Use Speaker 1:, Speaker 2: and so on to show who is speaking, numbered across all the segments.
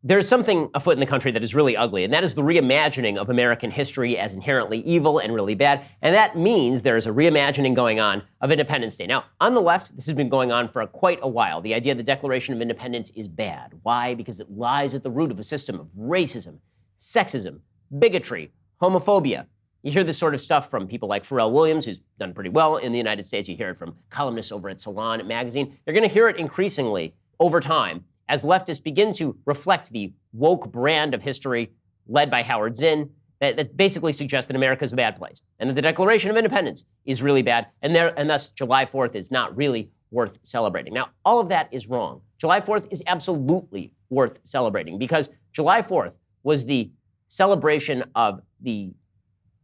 Speaker 1: There's something afoot in the country that is really ugly, and that is the reimagining of American history as inherently evil and really bad. And that means there is a reimagining going on of Independence Day. Now, on the left, this has been going on for quite a while. The idea the Declaration of Independence is bad. Why? Because it lies at the root of a system of racism, sexism, bigotry, homophobia. You hear this sort of stuff from people like Pharrell Williams, who's done pretty well in the United States. You hear it from columnists over at Salon magazine. You're going to hear it increasingly over time as leftists begin to reflect the woke brand of history led by Howard Zinn that basically suggests that America is a bad place and that the Declaration of Independence is really bad and thus July 4th is not really worth celebrating. Now, all of that is wrong. July 4th is absolutely worth celebrating because July 4th was the celebration of the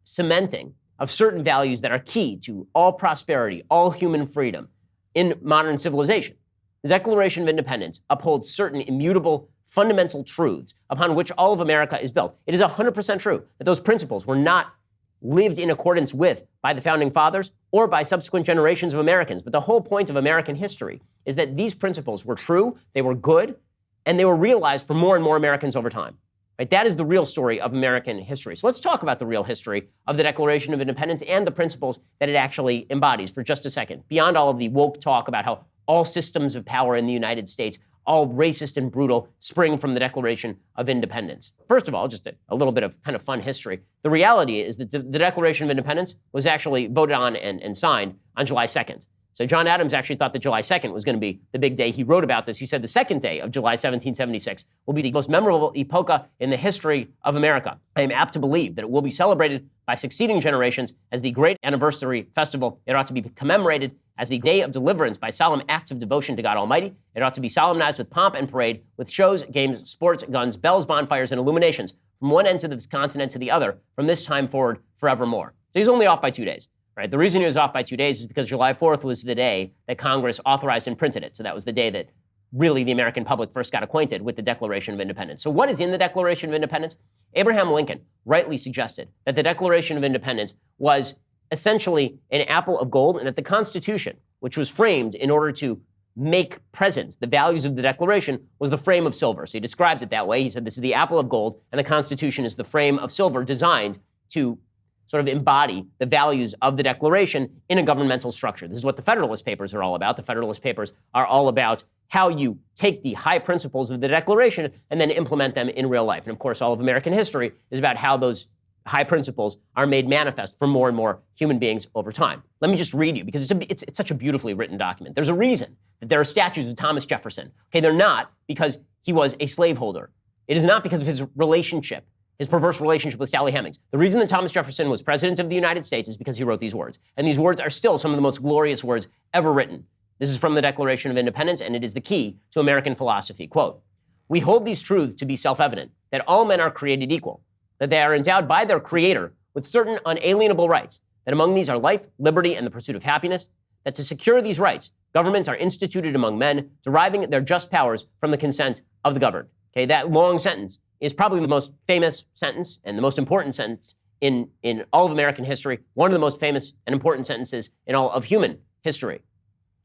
Speaker 1: cementing of certain values that are key to all prosperity, all human freedom in modern civilization. The Declaration of Independence upholds certain immutable fundamental truths upon which all of America is built. It is 100% true that those principles were not lived in accordance with by the Founding Fathers or by subsequent generations of Americans. But the whole point of American history is that these principles were true, they were good, and they were realized for more and more Americans over time. Right? That is the real story of American history. So let's talk about the real history of the Declaration of Independence and the principles that it actually embodies for just a second, beyond all of the woke talk about how all systems of power in the United States, all racist and brutal, spring from the Declaration of Independence. First of all, just a little bit of kind of fun history. The reality is that the Declaration of Independence was actually voted on and signed on July 2nd. So John Adams actually thought that July 2nd was going to be the big day. He wrote about this. He said the second day of July 1776 will be the most memorable epocha in the history of America. I am apt to believe that it will be celebrated by succeeding generations as the great anniversary festival. It ought to be commemorated as the day of deliverance by solemn acts of devotion to God Almighty. It ought to be solemnized with pomp and parade, with shows, games, sports, guns, bells, bonfires, and illuminations from one end of this continent to the other, from this time forward forevermore. So he's only off by 2 days. Right? The reason he was off by 2 days is because July 4th was the day that Congress authorized and printed it. So that was the day that really the American public first got acquainted with the Declaration of Independence. So what is in the Declaration of Independence? Abraham Lincoln rightly suggested that the Declaration of Independence was essentially an apple of gold and that the Constitution, which was framed in order to make present the values of the Declaration, was the frame of silver. So he described it that way. He said this is the apple of gold and the Constitution is the frame of silver designed to sort of embody the values of the Declaration in a governmental structure. This is what the Federalist Papers are all about. The Federalist Papers are all about how you take the high principles of the Declaration and then implement them in real life. And of course, all of American history is about how those high principles are made manifest for more and more human beings over time. Let me just read you, because it's such a beautifully written document. There's a reason that there are statues of Thomas Jefferson. Okay, they're not because he was a slaveholder. It is not because of his relationship, his perverse relationship with Sally Hemings. The reason that Thomas Jefferson was president of the United States is because he wrote these words. And these words are still some of the most glorious words ever written. This is from the Declaration of Independence, and it is the key to American philosophy. Quote, "We hold these truths to be self-evident, that all men are created equal, that they are endowed by their Creator with certain unalienable rights, that among these are life, liberty, and the pursuit of happiness, that to secure these rights, governments are instituted among men, deriving their just powers from the consent of the governed." Okay, that long sentence is probably the most famous sentence and the most important sentence in all of American history, one of the most famous and important sentences in all of human history.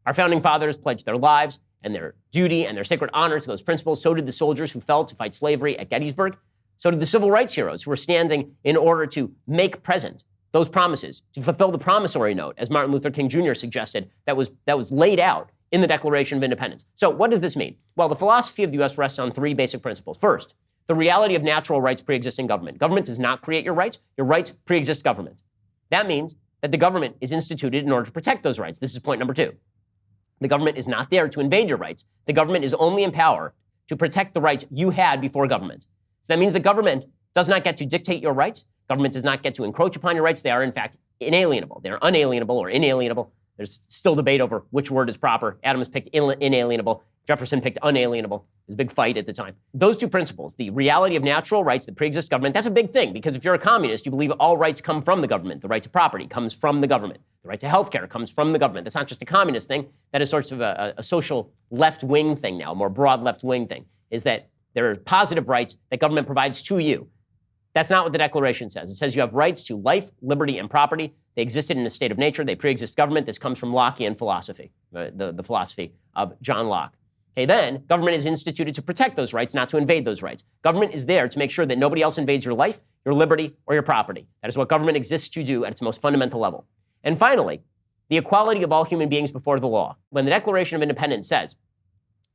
Speaker 1: Our founding fathers pledged their lives and their duty and their sacred honor to those principles. So did the soldiers who fell to fight slavery at Gettysburg. So did the civil rights heroes who were standing in order to make present those promises, to fulfill the promissory note, as Martin Luther King Jr. suggested, that was laid out in the Declaration of Independence. So what does this mean? Well, the philosophy of the U.S. rests on three basic principles. First, the reality of natural rights pre-existing government. Government does not create your rights pre-exist government. That means that the government is instituted in order to protect those rights. This is point number two. The government is not there to invade your rights. The government is only in power to protect the rights you had before government. So that means the government does not get to dictate your rights. Government does not get to encroach upon your rights. They are, in fact, inalienable. They are unalienable or inalienable. There's still debate over which word is proper. Adams picked inalienable. Jefferson picked unalienable. It was a big fight at the time. Those two principles, the reality of natural rights that pre-exist government, that's a big thing, because if you're a communist, you believe all rights come from the government. The right to property comes from the government. The right to health care comes from the government. That's not just a communist thing. That is sort of a social left-wing thing now, a more broad left-wing thing, is that there are positive rights that government provides to you. That's not what the Declaration says. It says you have rights to life, liberty, and property. They existed in a state of nature. They pre-exist government. This comes from Lockean philosophy, the philosophy of John Locke. Okay, then government is instituted to protect those rights, not to invade those rights. Government is there to make sure that nobody else invades your life, your liberty, or your property. That is what government exists to do at its most fundamental level. And finally, the equality of all human beings before the law. When the Declaration of Independence says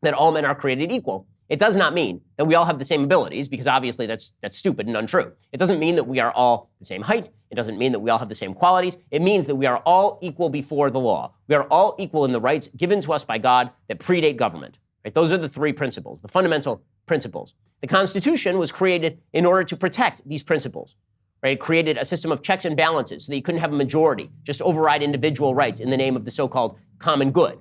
Speaker 1: that all men are created equal, it does not mean that we all have the same abilities, because obviously that's stupid and untrue. It doesn't mean that we are all the same height. It doesn't mean that we all have the same qualities. It means that we are all equal before the law. We are all equal in the rights given to us by God that predate government. Right? Those are the three principles, the fundamental principles. The Constitution was created in order to protect these principles. Right? It created a system of checks and balances so that you couldn't have a majority just override individual rights in the name of the so-called common good.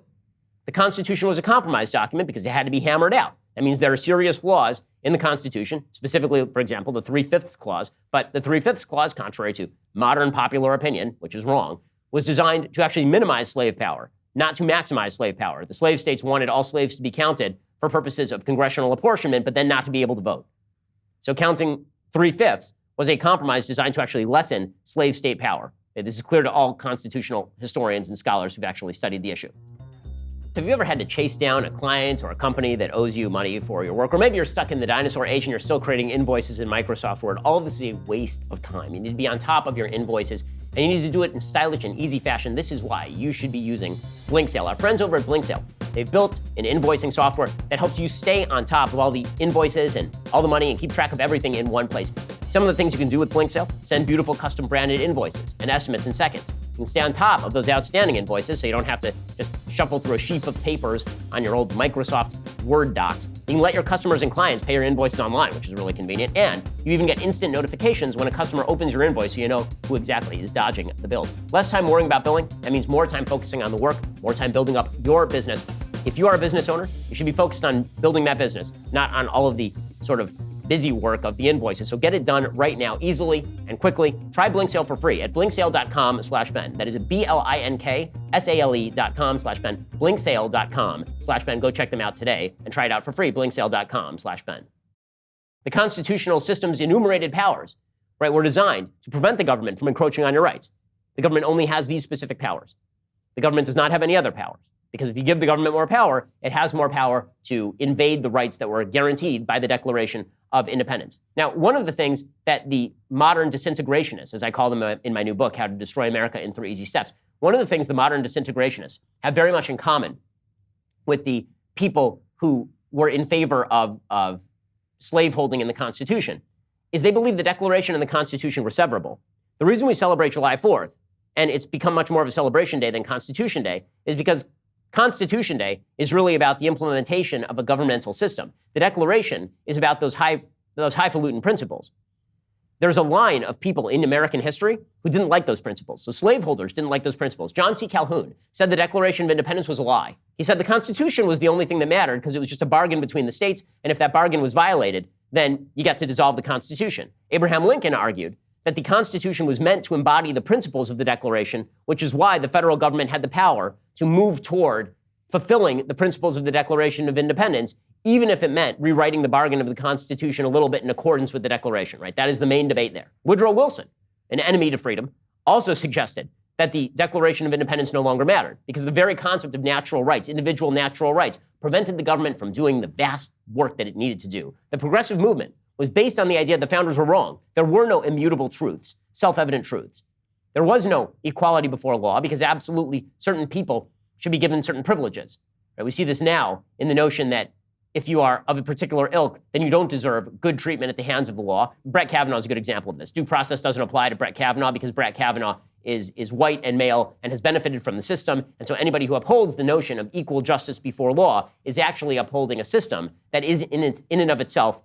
Speaker 1: The Constitution was a compromise document because it had to be hammered out. That means there are serious flaws in the Constitution, specifically, for example, the 3/5 clause. But the 3/5 clause, contrary to modern popular opinion, which is wrong, was designed to actually minimize slave power, not to maximize slave power. The slave states wanted all slaves to be counted for purposes of congressional apportionment, but then not to be able to vote. So counting 3/5 was a compromise designed to actually lessen slave state power. This is clear to all constitutional historians and scholars who've actually studied the issue. Have you ever had to chase down a client or a company that owes you money for your work? Or maybe you're stuck in the dinosaur age and you're still creating invoices in Microsoft Word. All of this is a waste of time. You need to be on top of your invoices, and you need to do it in stylish and easy fashion. This is why you should be using Blinktale. Our friends over at Blinktale, they've built an invoicing software that helps you stay on top of all the invoices and all the money and keep track of everything in one place. Some of the things you can do with Blinktale: send beautiful custom branded invoices and estimates in seconds. You can stay on top of those outstanding invoices so you don't have to just shuffle through a sheaf of papers on your old Microsoft Word docs. You can let your customers and clients pay your invoices online, which is really convenient. And you even get instant notifications when a customer opens your invoice so you know who exactly is dodging the bill. Less time worrying about billing. That means more time focusing on the work, more time building up your business. If you are a business owner, you should be focused on building that business, not on all of the sort of busy work of the invoices. So get it done right now, easily and quickly. Try Blinktale for free at blinktale.com/Ben. That is BLINKSALE.com/Ben. Blinktale.com/Ben. Go check them out today and try it out for free. Blinktale.com/Ben. The constitutional system's enumerated powers, right, were designed to prevent the government from encroaching on your rights. The government only has these specific powers. The government does not have any other powers. Because if you give the government more power, it has more power to invade the rights that were guaranteed by the Declaration of Independence. Now, one of the things that the modern disintegrationists, as I call them in my new book, How to Destroy America in 3 Easy Steps, one of the things the modern disintegrationists have very much in common with the people who were in favor of slaveholding in the Constitution is they believe the Declaration and the Constitution were severable. The reason we celebrate July 4th, and it's become much more of a celebration day than Constitution Day, is because Constitution Day is really about the implementation of a governmental system. The Declaration is about those highfalutin principles. There's a line of people in American history who didn't like those principles. So slaveholders didn't like those principles. John C. Calhoun said the Declaration of Independence was a lie. He said the Constitution was the only thing that mattered because it was just a bargain between the states, and if that bargain was violated, then you got to dissolve the Constitution. Abraham Lincoln argued that the Constitution was meant to embody the principles of the Declaration, which is why the federal government had the power to move toward fulfilling the principles of the Declaration of Independence, even if it meant rewriting the bargain of the Constitution a little bit in accordance with the Declaration, right? That is the main debate there. Woodrow Wilson, an enemy to freedom, also suggested that the Declaration of Independence no longer mattered because the very concept of natural rights, individual natural rights, prevented the government from doing the vast work that it needed to do. The progressive movement was based on the idea the founders were wrong. There were no immutable truths, self-evident truths. There was no equality before law because absolutely certain people should be given certain privileges. Right? We see this now in the notion that if you are of a particular ilk, then you don't deserve good treatment at the hands of the law. Brett Kavanaugh is a good example of this. Due process doesn't apply to Brett Kavanaugh because Brett Kavanaugh is white and male and has benefited from the system. And so anybody who upholds the notion of equal justice before law is actually upholding a system that is in and of itself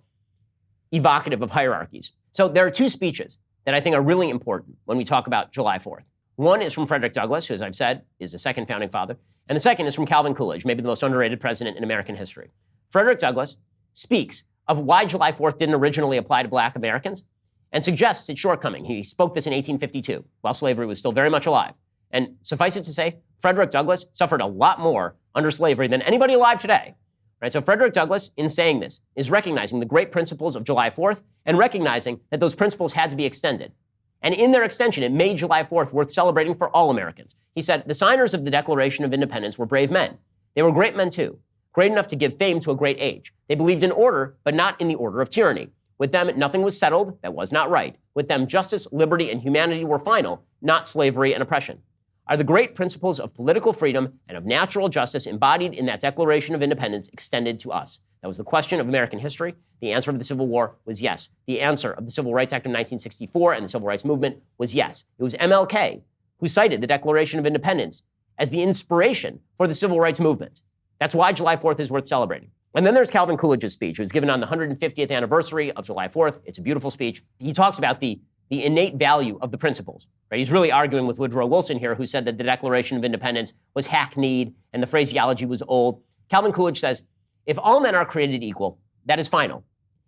Speaker 1: evocative of hierarchies. So there are two speeches that I think are really important when we talk about July 4th. One is from Frederick Douglass, who, as I've said, is the second founding father. And the second is from Calvin Coolidge, maybe the most underrated president in American history. Frederick Douglass speaks of why July 4th didn't originally apply to black Americans and suggests its shortcoming. He spoke this in 1852, while slavery was still very much alive. And suffice it to say, Frederick Douglass suffered a lot more under slavery than anybody alive today. Right, so Frederick Douglass, in saying this, is recognizing the great principles of July 4th and recognizing that those principles had to be extended. And in their extension, it made July 4th worth celebrating for all Americans. He said, the signers of the Declaration of Independence were brave men. They were great men too. great enough to give fame to a great age. They believed in order, but not in the order of tyranny. With them, nothing was settled that was not right. With them, justice, liberty, and humanity were final, not slavery and oppression. Are the great principles of political freedom and of natural justice embodied in that Declaration of Independence extended to us? That was the question of American history. The answer of the Civil War was yes. The answer of the Civil Rights Act of 1964 and the Civil Rights Movement was yes. It was MLK who cited the Declaration of Independence as the inspiration for the Civil Rights Movement. That's why July 4th is worth celebrating. And then there's Calvin Coolidge's speech. It was given on the 150th anniversary of July 4th. It's a beautiful speech. He talks about the innate value of the principles. Right? He's really arguing with Woodrow Wilson here, who said that the Declaration of Independence was hackneyed and the phraseology was old. Calvin Coolidge says, if all men are created equal, that is final.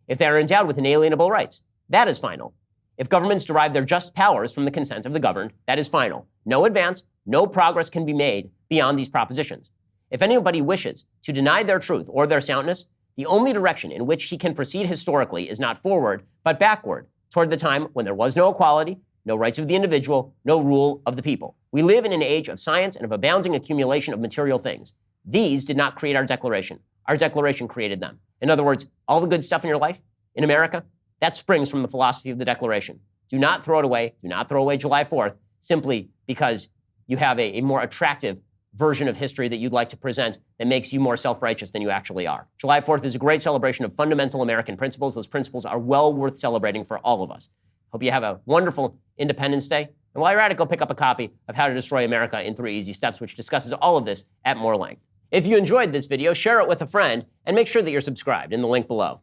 Speaker 1: If they are endowed with inalienable rights, that is final. If governments derive their just powers from the consent of the governed, that is final. No advance, no progress can be made beyond these propositions. If anybody wishes to deny their truth or their soundness, the only direction in which he can proceed historically is not forward, but backward, toward the time when there was no equality, no rights of the individual, no rule of the people. We live in an age of science and of abounding accumulation of material things. These did not create our Declaration. Our Declaration created them. In other words, all the good stuff in your life, in America, that springs from the philosophy of the Declaration. Do not throw it away. Do not throw away July 4th simply because you have a more attractive version of history that you'd like to present that makes you more self-righteous than you actually are. July 4th is a great celebration of fundamental American principles. Those principles are well worth celebrating for all of us. Hope you have a wonderful Independence Day. And while you're at it, go pick up a copy of How to Destroy America in 3 Easy Steps, which discusses all of this at more length. If you enjoyed this video, share it with a friend and make sure that you're subscribed in the link below.